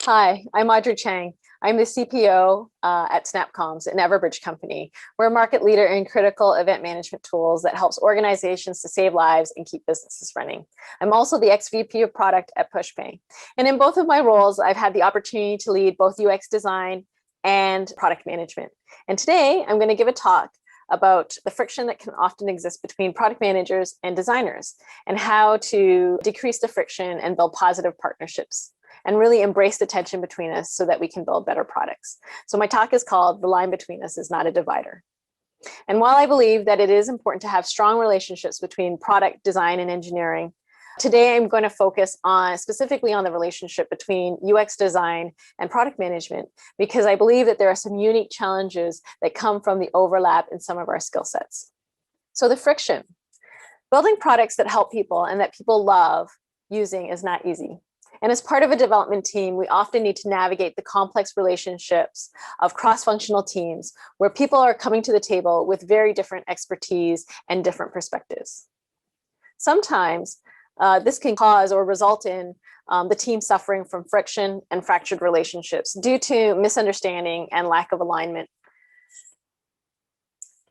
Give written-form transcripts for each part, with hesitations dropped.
Hi, I'm Audrey Chang. I'm the CPO at Snapcoms, an Everbridge company. We're a market leader in critical event management tools that helps organizations to save lives and keep businesses running. I'm also the ex-VP of product at Pushpay. And in both of my roles, I've had the opportunity to lead both UX design and product management. And today I'm going to give a talk about the friction that can often exist between product managers and designers and how to decrease the friction and build positive partnerships and really embrace the tension between us so that we can build better products. So my talk is called "The Line Between Us is Not a Divider." And while I believe that it is important to have strong relationships between product design and engineering, today I'm going to focus on specifically on the relationship between UX design and product management, because I believe that there are some unique challenges that come from the overlap in some of our skill sets. So the friction. Building products that help people and that people love using is not easy. And as part of a development team, we often need to navigate the complex relationships of cross-functional teams where people are coming to the table with very different expertise and different perspectives. Sometimes this can cause or result in the team suffering from friction and fractured relationships due to misunderstanding and lack of alignment.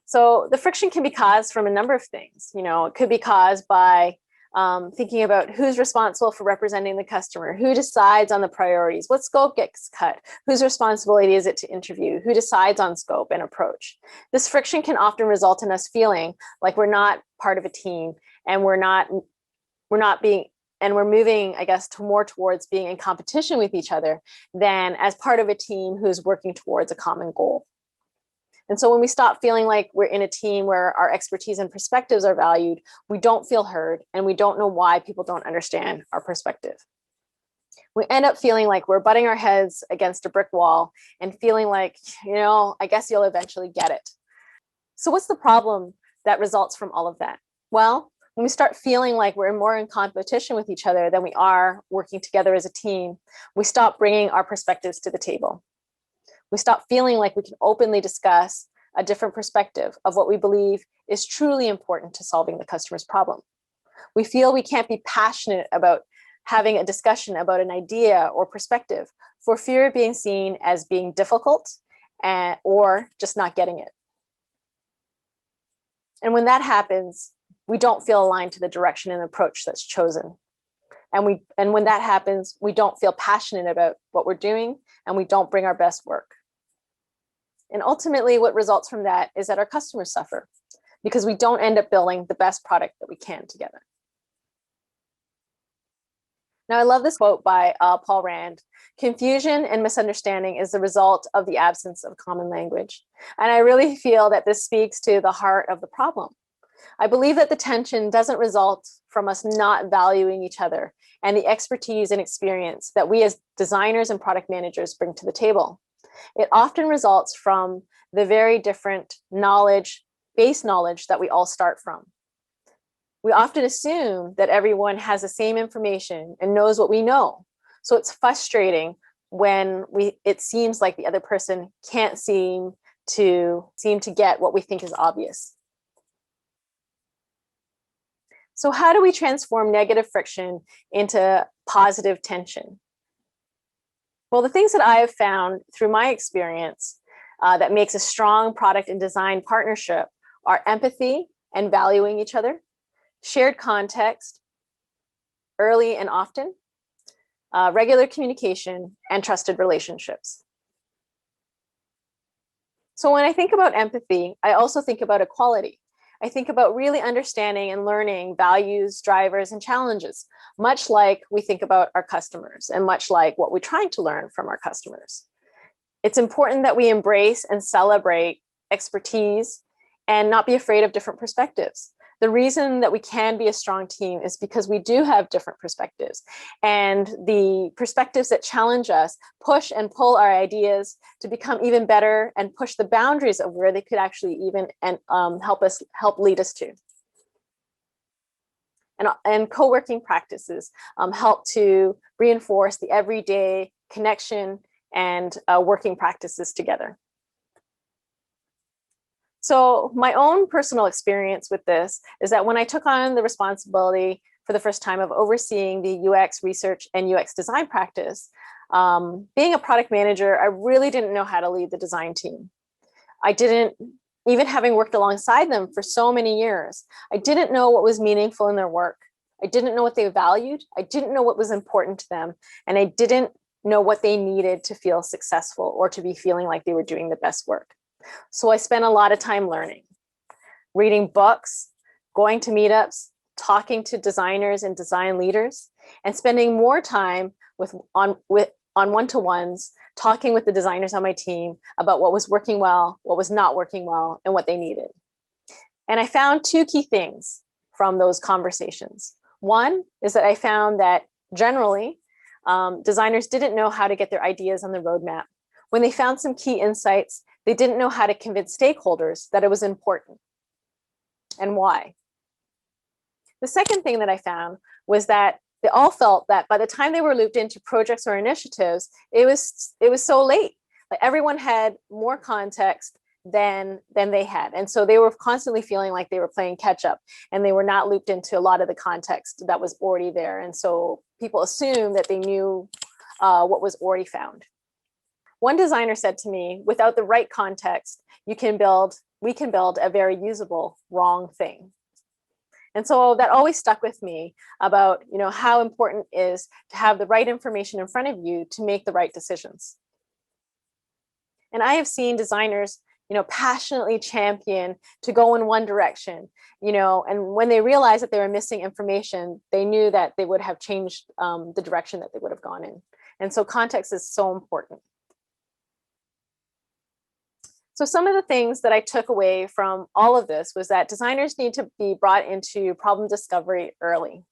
So the friction can be caused from a number of things. It could be caused by thinking about who's responsible for representing the customer, who decides on the priorities, what scope gets cut, whose responsibility is it to interview, who decides on scope and approach. This friction can often result in us feeling like we're not part of a team and we're moving, I guess, more towards being in competition with each other than as part of a team who's working towards a common goal. And so when we stop feeling like we're in a team where our expertise and perspectives are valued, we don't feel heard and we don't know why people don't understand our perspective. We end up feeling like we're butting our heads against a brick wall and feeling like, I guess you'll eventually get it. So what's the problem that results from all of that? Well, when we start feeling like we're more in competition with each other than we are working together as a team, we stop bringing our perspectives to the table. We stop feeling like we can openly discuss a different perspective of what we believe is truly important to solving the customer's problem. We feel we can't be passionate about having a discussion about an idea or perspective for fear of being seen as being difficult or just not getting it. And when that happens, we don't feel aligned to the direction and approach that's chosen. And when that happens, we don't feel passionate about what we're doing and we don't bring our best work. And ultimately, what results from that is that our customers suffer because we don't end up building the best product that we can together. Now, I love this quote by Paul Rand. "Confusion and misunderstanding is the result of the absence of common language." And I really feel that this speaks to the heart of the problem. I believe that the tension doesn't result from us not valuing each other and the expertise and experience that we as designers and product managers bring to the table. It often results from the very different base knowledge that we all start from. We often assume that everyone has the same information and knows what we know. So it's frustrating when it seems like the other person can't seem to get what we think is obvious. So how do we transform negative friction into positive tension? Well, the things that I have found through my experience that makes a strong product and design partnership are empathy and valuing each other, shared context, early and often, regular communication, and trusted relationships. So when I think about empathy, I also think about equality. I think about really understanding and learning values, drivers, and challenges, much like we think about our customers and much like what we're trying to learn from our customers. It's important that we embrace and celebrate expertise and not be afraid of different perspectives. The reason that we can be a strong team is because we do have different perspectives, and the perspectives that challenge us push and pull our ideas to become even better and push the boundaries of where they could actually even help lead us to. And co-working practices help to reinforce the everyday connection and working practices together. So my own personal experience with this is that when I took on the responsibility for the first time of overseeing the UX research and UX design practice, Being a product manager, I really didn't know how to lead the design team. I didn't, even having worked alongside them for so many years, I didn't know what was meaningful in their work. I didn't know what they valued. I didn't know what was important to them. And I didn't know what they needed to feel successful or to be feeling like they were doing the best work. So I spent a lot of time learning, reading books, going to meetups, talking to designers and design leaders, and spending more time on one-to-ones, talking with the designers on my team about what was working well, what was not working well, and what they needed. And I found two key things from those conversations. One is that I found that generally, designers didn't know how to get their ideas on the roadmap. When they found some key insights, they didn't know how to convince stakeholders that it was important and why. The second thing that I found was that they all felt that by the time they were looped into projects or initiatives, it was so late. Like everyone had more context than they had. And so they were constantly feeling like they were playing catch up and they were not looped into a lot of the context that was already there. And so people assumed that they knew what was already found. One designer said to me, without the right context, we can build a very usable wrong thing. And so that always stuck with me about, how important it is to have the right information in front of you to make the right decisions. And I have seen designers, passionately champion to go in one direction, and when they realized that they were missing information, they knew that they would have changed the direction that they would have gone in. And so context is so important. So some of the things that I took away from all of this was that designers need to be brought into problem discovery early.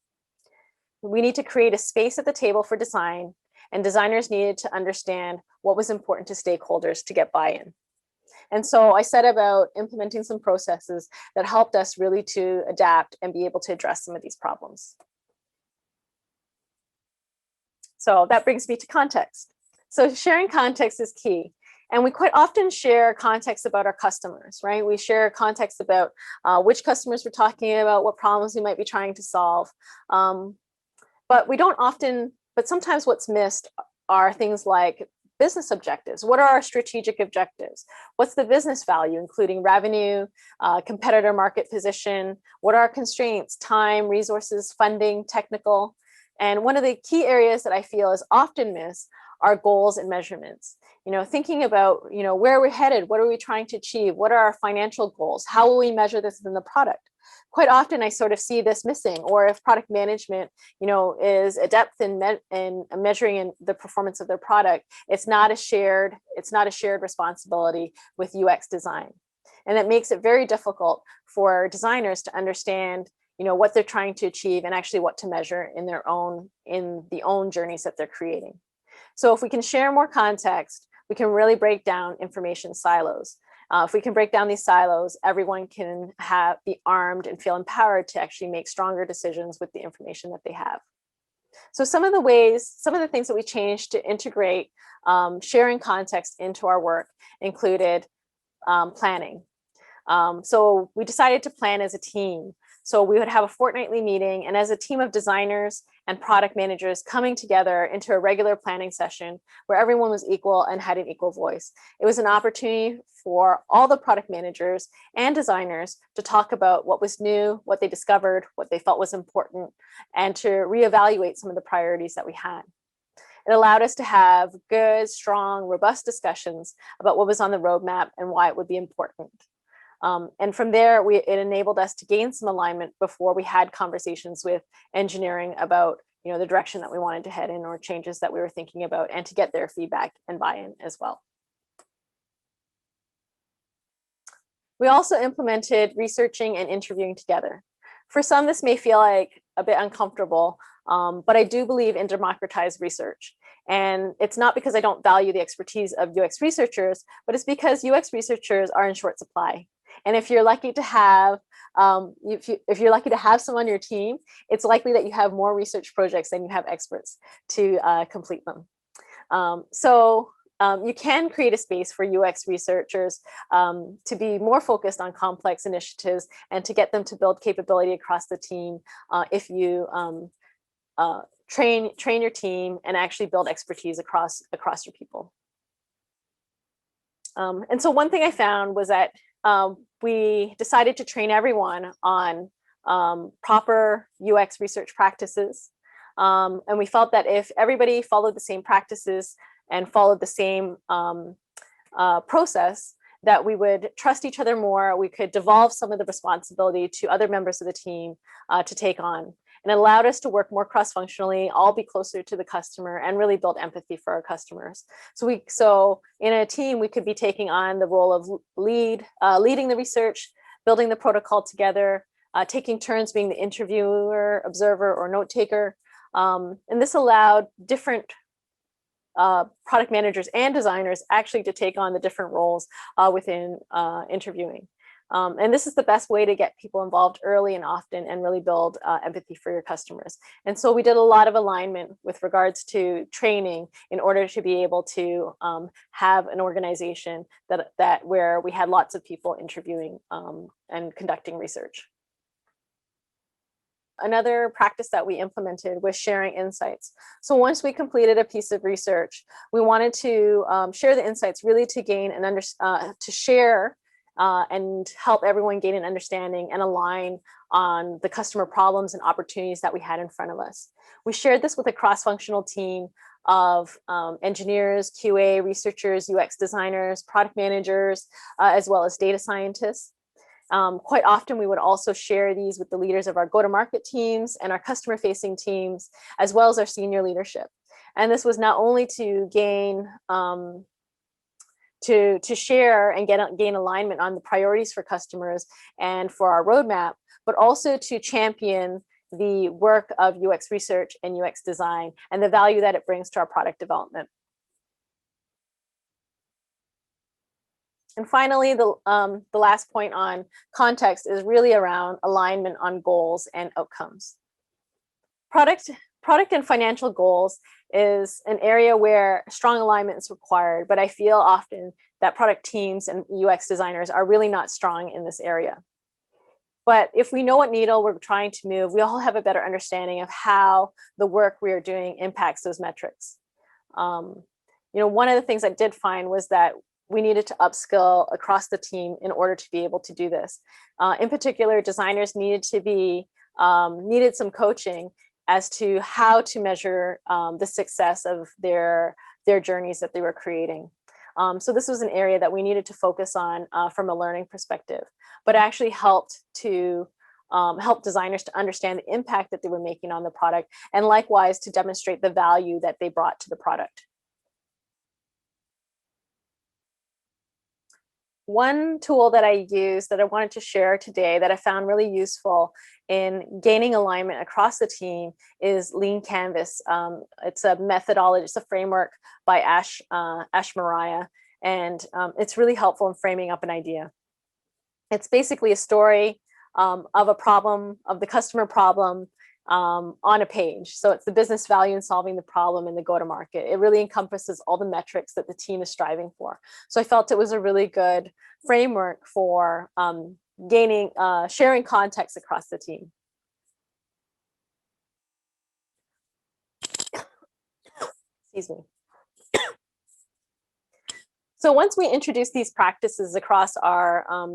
We need to create a space at the table for design, and designers needed to understand what was important to stakeholders to get buy-in. And so I set about implementing some processes that helped us really to adapt and be able to address some of these problems. So that brings me to context. So sharing context is key. And we quite often share context about our customers, right? We share context about which customers we're talking about, what problems we might be trying to solve. But we don't often, but sometimes what's missed are things like business objectives. What are our strategic objectives? What's the business value, including revenue, competitor market position? What are our constraints, time, resources, funding, technical? And one of the key areas that I feel is often missed are goals and measurements. Thinking about, where we're headed, what are we trying to achieve? What are our financial goals? How will we measure this in the product? Quite often I sort of see this missing, or if product management, is adept in measuring in the performance of their product, it's not a shared responsibility with UX design. And that makes it very difficult for designers to understand, what they're trying to achieve and actually what to measure in the own journeys that they're creating. So if we can share more context, we can really break down information silos. If we can break down these silos, everyone can be armed and feel empowered to actually make stronger decisions with the information that they have. So some of the things that we changed to integrate sharing context into our work included planning. So we decided to plan as a team. So we would have a fortnightly meeting, and as a team of designers and product managers coming together into a regular planning session where everyone was equal and had an equal voice. It was an opportunity for all the product managers and designers to talk about what was new, what they discovered, what they felt was important, and to reevaluate some of the priorities that we had. It allowed us to have good, strong, robust discussions about what was on the roadmap and why it would be important. And from there, it enabled us to gain some alignment before we had conversations with engineering about, the direction that we wanted to head in or changes that we were thinking about, and to get their feedback and buy-in as well. We also implemented researching and interviewing together. For some, this may feel like a bit uncomfortable, but I do believe in democratized research. And it's not because I don't value the expertise of UX researchers, but it's because UX researchers are in short supply. And if you're lucky to have if you're lucky to have someone on your team, it's likely that you have more research projects than you have experts to complete them. You can create a space for UX researchers to be more focused on complex initiatives and to get them to build capability across the team if you train your team, and actually build expertise across your people. And so one thing I found was that we decided to train everyone on proper UX research practices. And we felt that if everybody followed the same practices and followed the same process, that we would trust each other more. We could devolve some of the responsibility to other members of the team to take on. And it allowed us to work more cross-functionally, all be closer to the customer, and really build empathy for our customers. So in a team, we could be taking on the role of leading the research, building the protocol together, taking turns being the interviewer, observer, or note taker. And this allowed different product managers and designers actually to take on the different roles within interviewing. And this is the best way to get people involved early and often and really build empathy for your customers. And so we did a lot of alignment with regards to training in order to be able to have an organization that where we had lots of people interviewing and conducting research. Another practice that we implemented was sharing insights. So once we completed a piece of research, we wanted to share the insights really to gain and to share and help everyone gain an understanding and align on the customer problems and opportunities that we had in front of us. We shared this with a cross-functional team of engineers, QA, researchers, UX designers, product managers, as well as data scientists. Quite often, we would also share these with the leaders of our go-to-market teams and our customer-facing teams, as well as our senior leadership. And this was not only to gain to share and gain alignment on the priorities for customers and for our roadmap, but also to champion the work of UX research and UX design and the value that it brings to our product development. And finally, the last point on context is really around alignment on goals and outcomes. Product and financial goals is an area where strong alignment is required, but I feel often that product teams and UX designers are really not strong in this area. But if we know what needle we're trying to move, we all have a better understanding of how the work we are doing impacts those metrics. One of the things I did find was that we needed to upskill across the team in order to be able to do this. In particular, designers needed some coaching as to how to measure the success of their journeys that they were creating. So this was an area that we needed to focus on from a learning perspective, but actually helped to help designers to understand the impact that they were making on the product, and likewise to demonstrate the value that they brought to the product. One tool that I use that I wanted to share today that I found really useful in gaining alignment across the team is Lean Canvas. It's a methodology, it's a framework by Ash Maurya, and it's really helpful in framing up an idea. It's basically a story of a problem, of the customer problem, on a page. So it's the business value in solving the problem in the go-to-market. It really encompasses all the metrics that the team is striving for. So I felt it was a really good framework for sharing context across the team. Excuse me. So once we introduced these practices across our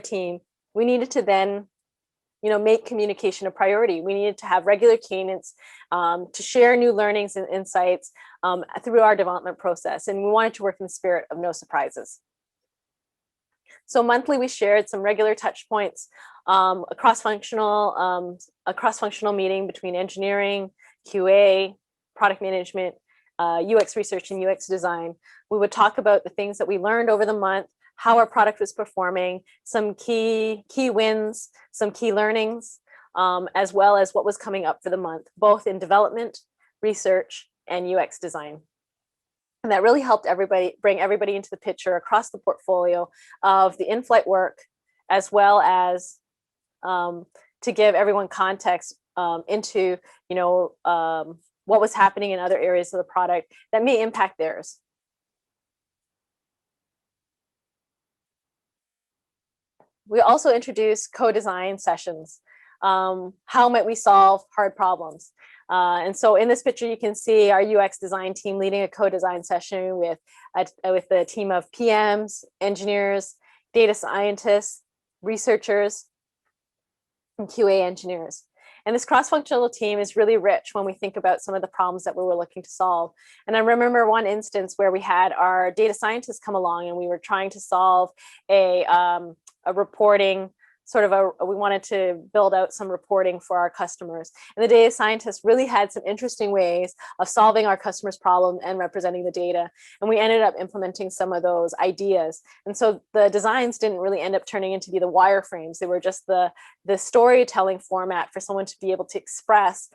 team, we needed to then make communication a priority. We needed to have regular cadence to share new learnings and insights through our development process. And we wanted to work in the spirit of no surprises. So monthly, we shared some regular touch points, a cross-functional meeting between engineering, QA, product management, UX research, and UX design. We would talk about the things that we learned over the month, how our product was performing, some key wins, some key learnings, as well as what was coming up for the month, both in development, research, and UX design. And that really helped bring everybody into the picture across the portfolio of the in-flight work, as well as to give everyone context into what was happening in other areas of the product that may impact theirs. We also introduced co-design sessions. How might we solve hard problems? And so in this picture, you can see our UX design team leading a co-design session with a team of PMs, engineers, data scientists, researchers, and QA engineers. And this cross-functional team is really rich when we think about some of the problems that we were looking to solve. And I remember one instance where we had our data scientists come along and we were trying to solve a reporting we wanted to build out some reporting for our customers. And the data scientists really had some interesting ways of solving our customers' problem and representing the data. And we ended up implementing some of those ideas. And so the designs didn't really end up turning into be the wireframes. They were just the storytelling format for someone to be able to express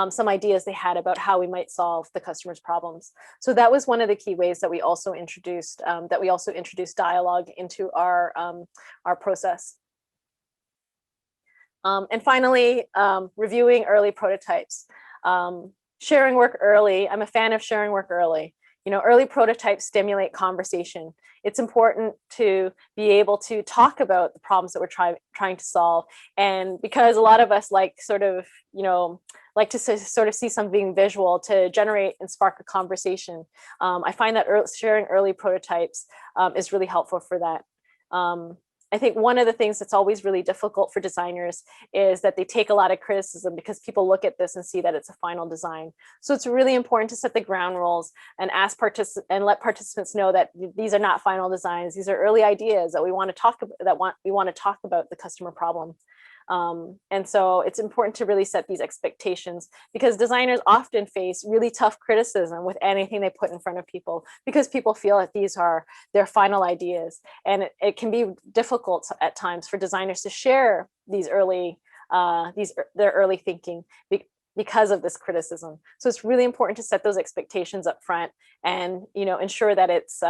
some ideas they had about how we might solve the customer's problems. So that was one of the key ways that we also introduced dialogue into our process. And finally, reviewing early prototypes. Sharing work early. I'm a fan of sharing work early. Early prototypes stimulate conversation. It's important to be able to talk about the problems that we're trying to solve. And because a lot of us like to sort of see something visual to generate and spark a conversation, I find that sharing early prototypes is really helpful for that. I think one of the things that's always really difficult for designers is that they take a lot of criticism because people look at this and see that it's a final design. So it's really important to set the ground rules and let participants know that these are not final designs. These are early ideas that we want to talk about the customer problem. And so it's important to really set these expectations because designers often face really tough criticism with anything they put in front of people because people feel that these are their final ideas. And it can be difficult at times for designers to share their early thinking because of this criticism. So it's really important to set those expectations up front and ensure that it's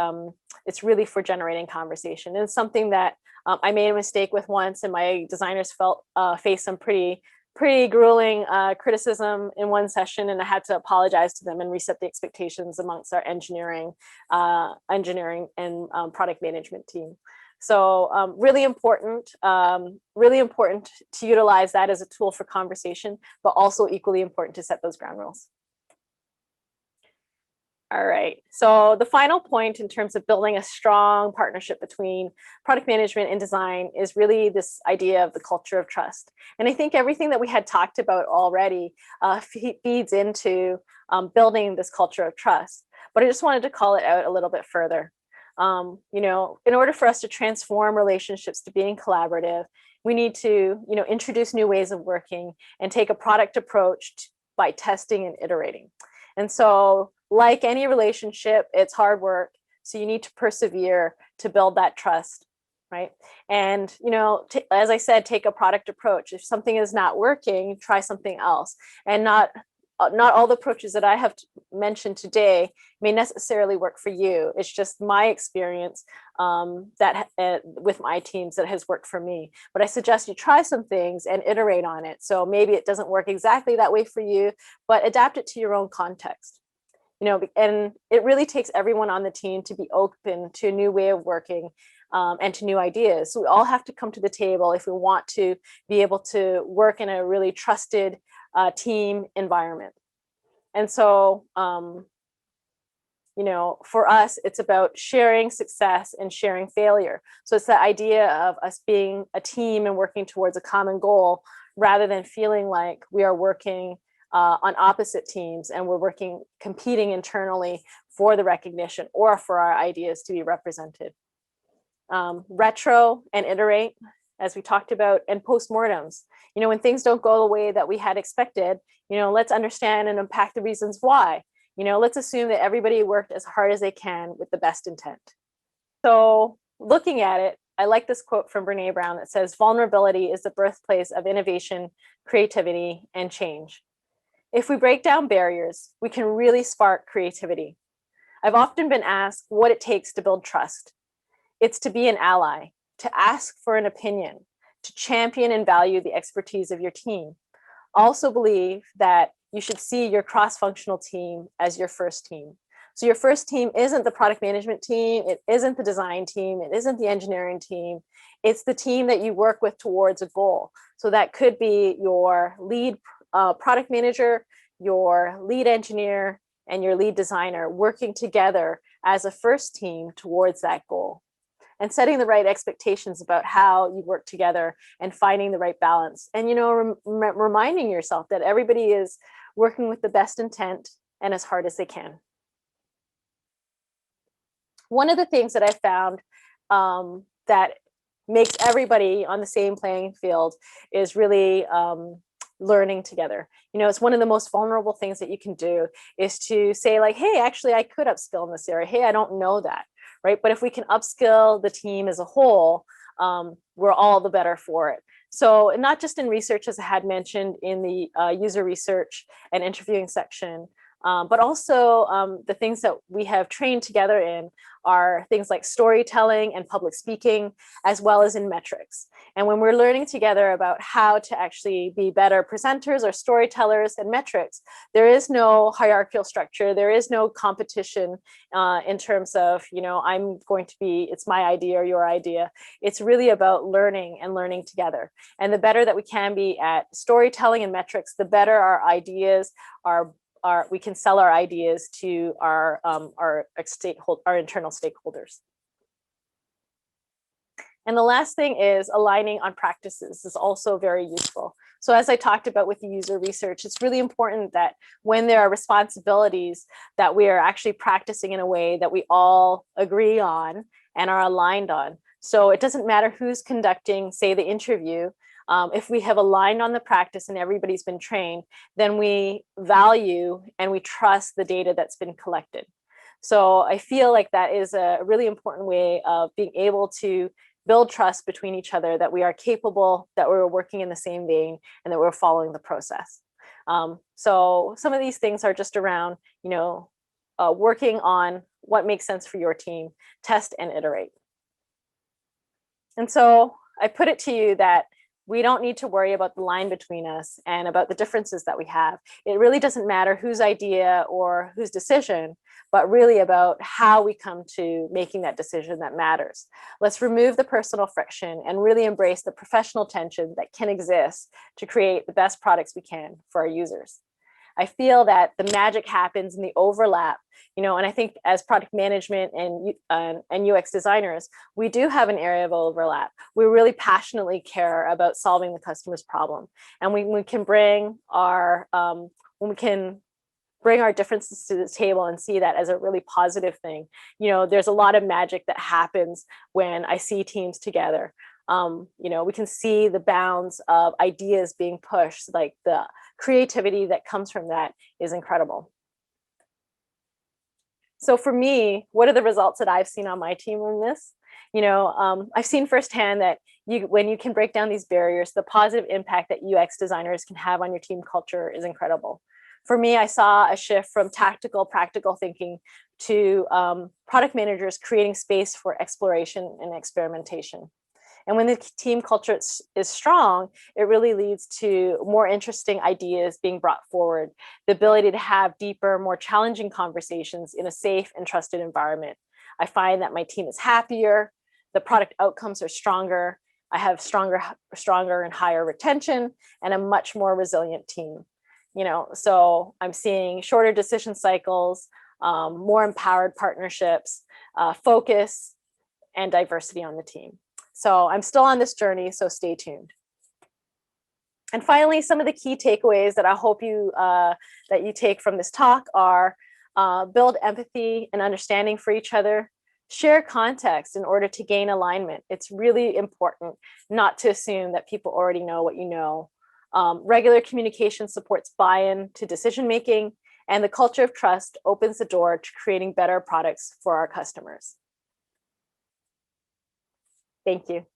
really for generating conversation. And it's something that I made a mistake with once, and my designers faced some pretty grueling criticism in one session, and I had to apologize to them and reset the expectations amongst our engineering and product management team. So really important to utilize that as a tool for conversation, but also equally important to set those ground rules. All right, so the final point in terms of building a strong partnership between product management and design is really this idea of the culture of trust. And I think everything that we had talked about already feeds into building this culture of trust. But I just wanted to call it out a little bit further. In order for us to transform relationships to being collaborative, we need to, introduce new ways of working and take a product approach by testing and iterating. And so, like any relationship, it's hard work. So you need to persevere to build that trust, right? And, as I said, take a product approach. If something is not working, try something else. And not all the approaches that I have mentioned today may necessarily work for you. It's just my experience with my teams that has worked for me. But I suggest you try some things and iterate on it. So maybe it doesn't work exactly that way for you, but adapt it to your own context. And it really takes everyone on the team to be open to a new way of working and to new ideas. So we all have to come to the table if we want to be able to work in a really trusted team environment. And so, for us, it's about sharing success and sharing failure. So it's the idea of us being a team and working towards a common goal rather than feeling like we are working on opposite teams and we're competing internally for the recognition or for our ideas to be represented. Retro and iterate, as we talked about, and postmortems. When things don't go the way that we had expected, let's understand and unpack the reasons why. Let's assume that everybody worked as hard as they can with the best intent. So looking at it, I like this quote from Brené Brown that says, vulnerability is the birthplace of innovation, creativity, and change. If we break down barriers, we can really spark creativity. I've often been asked what it takes to build trust. It's to be an ally, to ask for an opinion, to champion and value the expertise of your team. Also believe that you should see your cross-functional team as your first team. So your first team isn't the product management team, it isn't the design team, it isn't the engineering team, it's the team that you work with towards a goal. So that could be your lead product manager, your lead engineer and your lead designer working together as a first team towards that goal, and setting the right expectations about how you work together and finding the right balance. And, you know, reminding yourself that everybody is working with the best intent and as hard as they can. One of the things that I found that makes everybody on the same playing field is really learning together. You know, it's one of the most vulnerable things that you can do is to say like, hey, actually, I could upskill in this area. Hey, I don't know that, right? But if we can upskill the team as a whole, we're all the better for it. So not just in research, as I had mentioned in the user research and interviewing section, but also the things that we have trained together in are things like storytelling and public speaking, as well as in metrics. And when we're learning together about how to actually be better presenters or storytellers and metrics, there is no hierarchical structure. There is no competition in terms of, you know, I'm going to be, it's my idea or your idea. It's really about learning and learning together. And the better that we can be at storytelling and metrics, the better our ideas are. We can sell our ideas to our internal stakeholders. And the last thing is aligning on practices is also very useful. So as I talked about with the user research, it's really important that when there are responsibilities that we are actually practicing in a way that we all agree on and are aligned on. So it doesn't matter who's conducting, say, the interview. If we have aligned on the practice and everybody's been trained, then we value and we trust the data that's been collected. So I feel like that is a really important way of being able to build trust between each other, that we are capable, that we're working in the same vein, and that we're following the process. So some of these things are just around, you know, working on what makes sense for your team, test and iterate. And so I put it to you that we don't need to worry about the line between us and about the differences that we have. It really doesn't matter whose idea or whose decision, but really about how we come to making that decision that matters. Let's remove the personal friction and really embrace the professional tension that can exist to create the best products we can for our users. I feel that the magic happens in the overlap, you know, and I think as product management and UX designers, we do have an area of overlap. We really passionately care about solving the customer's problem, and we can bring our differences to the table and see that as a really positive thing. You know, there's a lot of magic that happens when I see teams together. You know, we can see the bounds of ideas being pushed, like the creativity that comes from that is incredible. So for me, what are the results that I've seen on my team in this? You know, I've seen firsthand that when you can break down these barriers, the positive impact that UX designers can have on your team culture is incredible. For me, I saw a shift from tactical, practical thinking to product managers creating space for exploration and experimentation. And when the team culture is strong, it really leads to more interesting ideas being brought forward, the ability to have deeper, more challenging conversations in a safe and trusted environment. I find that my team is happier, the product outcomes are stronger, I have stronger and higher retention, and a much more resilient team. You know, so I'm seeing shorter decision cycles, more empowered partnerships, focus, and diversity on the team. So I'm still on this journey, so stay tuned. And finally, some of the key takeaways that I hope that you take from this talk are build empathy and understanding for each other, share context in order to gain alignment. It's really important not to assume that people already know what you know. Regular communication supports buy-in to decision-making, and the culture of trust opens the door to creating better products for our customers. Thank you.